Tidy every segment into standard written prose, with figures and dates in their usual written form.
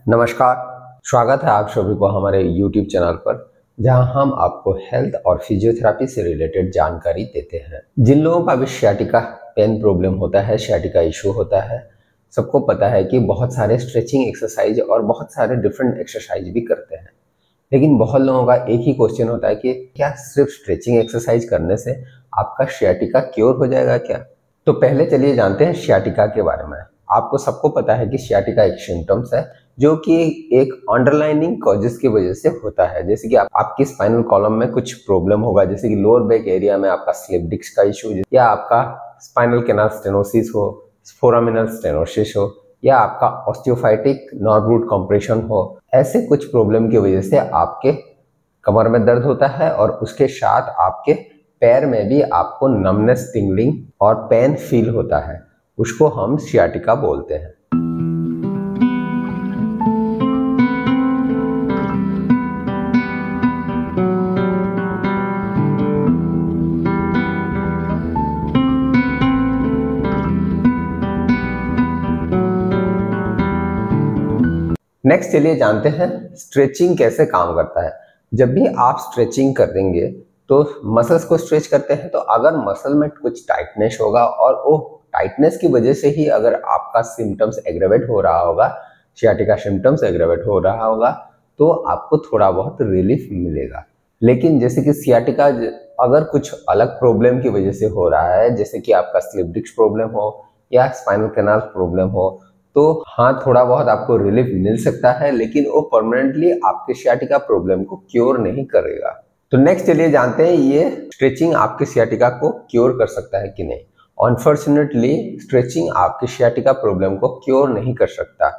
नमस्कार, स्वागत है आप सभी को हमारे YouTube चैनल पर, जहां हम आपको हेल्थ और फिजियोथेरेपी से रिलेटेड जानकारी देते हैं। जिन लोगों का भी sciatica पेन प्रॉब्लम होता है, sciatica इशू होता है, सबको पता है कि बहुत सारे स्ट्रेचिंग एक्सरसाइज और बहुत सारे डिफरेंट एक्सरसाइज भी करते हैं। लेकिन बहुत लोगों का एक ही क्वेश्चन होता है कि क्या सिर्फ स्ट्रेचिंग एक्सरसाइज करने से आपका sciatica क्योर हो जाएगा क्या? तो पहले चलिए जानते हैं sciatica के बारे में। आपको सबको पता है कि sciatica एक सिम्टम्स है जो कि एक अंडरलाइनिंग कॉजेस की वजह से होता है। जैसे कि आपकी स्पाइनल कॉलम में कुछ प्रॉब्लम होगा, जैसे कि लोअर बैक एरिया में आपका स्लिप डिस्क का इशू, या आपका स्पाइनल कैनाल स्टेनोसिस हो, फोरामिनल स्टेनोसिस हो, या आपका ऑस्टियोफाइटिक नर्व रूट कंप्रेशन हो। ऐसे कुछ प्रॉब्लम की वजह से आपके कमर में दर्द होता है और उसके साथ आपके पैर में भी आपको नमनेस, टिंगलिंग और पेन फील होता है। उसको हम sciatica बोलते हैं। नेक्स्ट चलिए जानते हैं स्ट्रेचिंग कैसे काम करता है। जब भी आप स्ट्रेचिंग करेंगे तो मसल्स को स्ट्रेच करते हैं, तो अगर मसल में कुछ टाइटनेस होगा और वो टाइटनेस की वजह से ही अगर आपका सिम्टम्स एग्रेवेट हो रहा होगा, sciatica सिम्टम्स एग्रेवेट हो रहा होगा, तो आपको थोड़ा बहुत रिलीफ मिलेगा। लेकिन जैसे कि sciatica अगर कुछ अलग प्रॉब्लम की वजह से हो रहा है, जैसे कि आपका स्लिप डिस्क प्रॉब्लम हो या स्पाइनल कैनाल प्रॉब्लम हो, तो हाँ, थोड़ा बहुत आपको रिलीफ मिल सकता है, लेकिन वो परमानेंटली आपके sciatica प्रॉब्लम को क्योर नहीं करेगा। तो नेक्स्ट चलिए जानते हैं ये स्ट्रेचिंग आपके sciatica को क्योर कर सकता है कि नहीं। अनफॉर्चुनेटली स्ट्रेचिंग आपके sciatica प्रॉब्लम को क्योर नहीं कर सकता।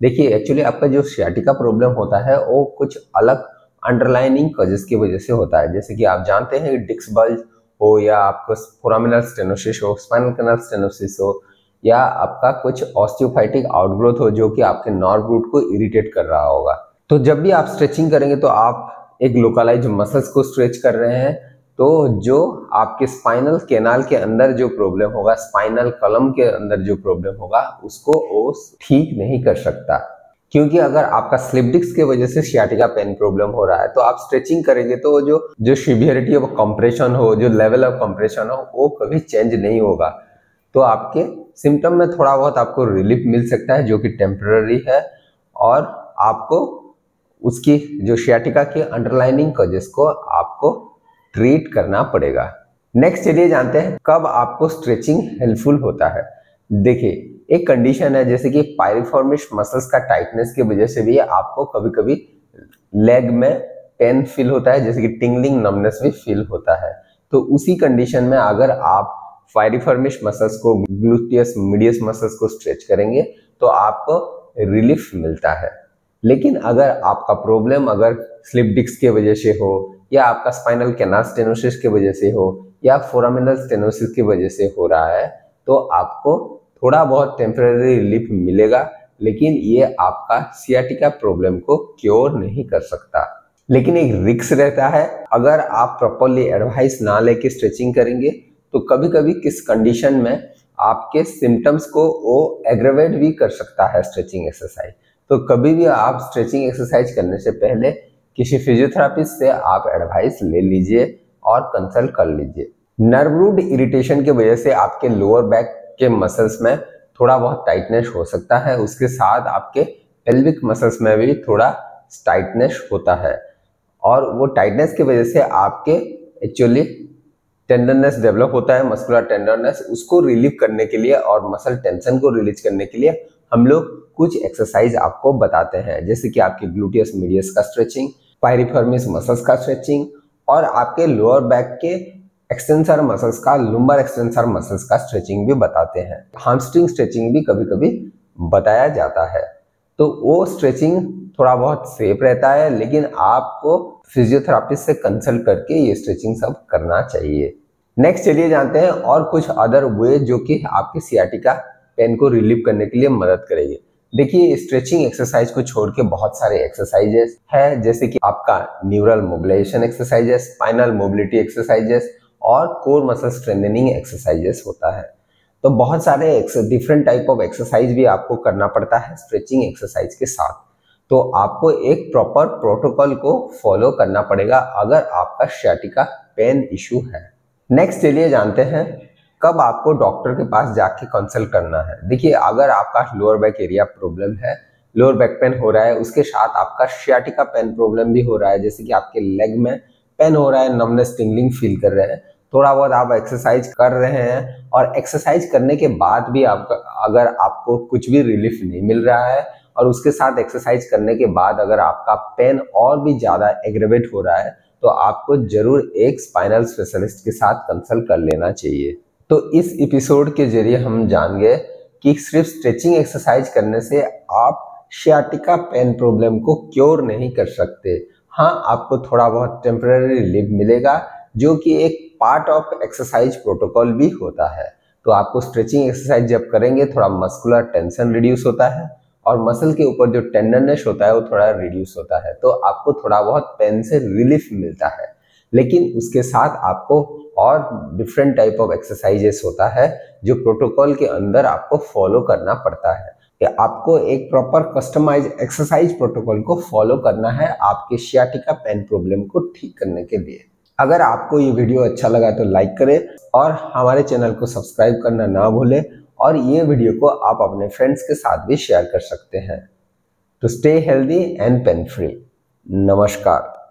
देखिए, एक्चुअली आपका जो sciatica प्रॉब्लम होता है वो कुछ अलग अंडरलाइनिंग कॉजेस की वजह से होता है। जैसे कि आप जानते हैं डिस्क बल्ज हो, या आपको फोरामिनल स्टेनोसिस हो, स्पाइनल कैनाल स्टेनोसिस हो, या आपका कुछ ऑस्टियोफाइटिक आउटग्रोथ हो जो कि आपके नर्व रूट को इरिटेट कर रहा होगा। तो जब भी आप स्ट्रेचिंग करेंगे तो आप एक लोकलाइज मसल्स को स्ट्रेच कर रहे हैं, तो जो आपके स्पाइनल कैनाल के अंदर जो प्रॉब्लम होगा, स्पाइनल कॉलम के अंदर जो प्रॉब्लम होगा, उसको वो ठीक नहीं कर सकता। क्योंकि अगर आपका स्लिप डिस्क की वजह से sciatica पेन प्रॉब्लम हो रहा है, तो आप स्ट्रेचिंग करेंगे तो जो सिवियरिटी ऑफ कंप्रेशन हो, जो लेवल ऑफ कंप्रेशन हो, वो कभी चेंज नहीं होगा। तो आपके सिम्टम में थोड़ा बहुत आपको रिलीफ मिल सकता है जो कि टेम्पररी है, और आपको उसकी जो sciatica के अंडरलाइनिंग कॉजेस को आपको ट्रीट करना पड़ेगा। नेक्स्ट चलिए जानते हैं कब आपको स्ट्रेचिंग हेल्पफुल होता है। देखिए, एक कंडीशन है जैसे कि पायरिफॉर्मिस मसल्स का टाइटनेस की वजह से भी आपको कभी कभी लेग में पेन फील होता है, जैसे कि टिंगलिंग, नमनेस भी फील होता है। तो उसी कंडीशन में अगर आप पायरिफॉर्मिस मसल्स को, ग्लूटियस मीडियस मसल्स को स्ट्रेच करेंगे तो आपको रिलीफ मिलता है। लेकिन अगर आपका प्रॉब्लम अगर स्लिप डिस्क की वजह से हो, या आपका स्पाइनल कैनाल स्टेनोसिस की वजह से हो, या फोरामिनल स्टेनोसिस की वजह से हो रहा है, तो आपको थोड़ा बहुत टेम्पररी रिलीफ मिलेगा, लेकिन ये आपका sciatica प्रॉब्लम को क्योर नहीं कर सकता। लेकिन एक रिस्क रहता है, अगर आप प्रॉपरली एडवाइस ना लेके स्ट्रेचिंग करेंगे तो कभी कभी किस कंडीशन में आपके सिम्टम्स को वो एग्रेवेट भी कर सकता है स्ट्रेचिंग एक्सरसाइज। तो कभी भी आप स्ट्रेचिंग एक्सरसाइज करने से पहले किसी फिजियोथेरेपिस्ट से आप एडवाइस ले लीजिए और कंसल्ट कर लीजिए। नर्व रूट इरिटेशन की वजह से आपके लोअर बैक के मसल्स में थोड़ा बहुत टाइटनेस हो सकता है, उसके साथ आपके पेल्विक मसल्स में भी थोड़ा टाइटनेस होता है, और वो टाइटनेस की वजह से आपके एक्चुअली टेंडरनेस डेवलप होता है, मस्कुलर टेंडरनेस। उसको रिलीव करने के लिए और मसल टेंशन को रिलीज करने के लिए हम लोग कुछ एक्सरसाइज आपको बताते हैं, जैसे कि आपके ग्लूटियस मीडियस का स्ट्रेचिंग, पायरिफॉर्मिस मसल्स का स्ट्रेचिंग, और आपके लोअर बैक के एक्सटेंसर मसल्स का, लुम्बर एक्सटेंसर मसल्स का स्ट्रेचिंग भी बताते हैं। हैमस्ट्रिंग स्ट्रेचिंग भी कभी कभी बताया जाता है। तो वो स्ट्रेचिंग थोड़ा बहुत सेफ रहता है, लेकिन आपको फिजियोथेरापिस्ट से कंसल्ट करके ये स्ट्रेचिंग सब करना चाहिए। नेक्स्ट चलिए जानते हैं और कुछ अदर वे जो कि आपके sciatica पेन को रिलीव करने के लिए मदद करेगी। देखिए, स्ट्रेचिंग एक्सरसाइज को छोड़ के बहुत सारे एक्सरसाइजेस है, जैसे कि आपका neural mobilisation exercises, spinal mobility exercises और कोर मसल स्ट्रेंथनिंग एक्सरसाइजेस होता है। तो बहुत सारे डिफरेंट टाइप ऑफ एक्सरसाइज भी आपको करना पड़ता है स्ट्रेचिंग एक्सरसाइज के साथ। तो आपको एक प्रॉपर प्रोटोकॉल को फॉलो करना पड़ेगा अगर आपका sciatica पेन इशू है। नेक्स्ट चलिए जानते हैं कब आपको डॉक्टर के पास जाके कंसल्ट करना है। देखिए, अगर आपका लोअर बैक एरिया प्रॉब्लम है, लोअर बैक पेन हो रहा है, उसके साथ आपका sciatica पेन प्रॉब्लम भी हो रहा है, जैसे कि आपके लेग में पेन हो रहा है, नमनेस टिंगलिंग फील कर रहे हैं, थोड़ा बहुत आप एक्सरसाइज कर रहे हैं और एक्सरसाइज करने के बाद भी अगर आपको कुछ भी रिलीफ नहीं मिल रहा है और उसके साथ एक्सरसाइज करने के बाद अगर आपका पेन और भी ज़्यादा एग्रेवेट हो रहा है, तो आपको जरूर एक स्पाइनल स्पेशलिस्ट के साथ कंसल्ट कर लेना चाहिए। तो इस एपिसोड के जरिए हम जान गए कि सिर्फ स्ट्रेचिंग एक्सरसाइज करने से आप sciatica पेन प्रॉब्लम को क्योर नहीं कर सकते। हाँ, आपको थोड़ा बहुत टेम्पररी रिलीफ मिलेगा, जो कि एक पार्ट ऑफ एक्सरसाइज प्रोटोकॉल भी होता है। तो आपको स्ट्रेचिंग एक्सरसाइज जब करेंगे थोड़ा मस्कुलर टेंशन रिड्यूस होता है और मसल के ऊपर जो टेंडरनेस होता है वो थोड़ा रिड्यूस होता है, तो आपको थोड़ा बहुत पेन से रिलीफ मिलता है। लेकिन उसके साथ आपको और डिफरेंट टाइप ऑफ एक्सरसाइजेस होता है जो प्रोटोकॉल के अंदर आपको फॉलो करना पड़ता है। आपको एक प्रॉपर कस्टमाइज एक्सरसाइज प्रोटोकॉल को फॉलो करना है आपके sciatica पेन प्रॉब्लम को ठीक करने के लिए। अगर आपको ये वीडियो अच्छा लगा तो लाइक करें और हमारे चैनल को सब्सक्राइब करना ना भूलें और ये वीडियो को आप अपने फ्रेंड्स के साथ भी शेयर कर सकते हैं। तो stay healthy and pain free. नमस्कार।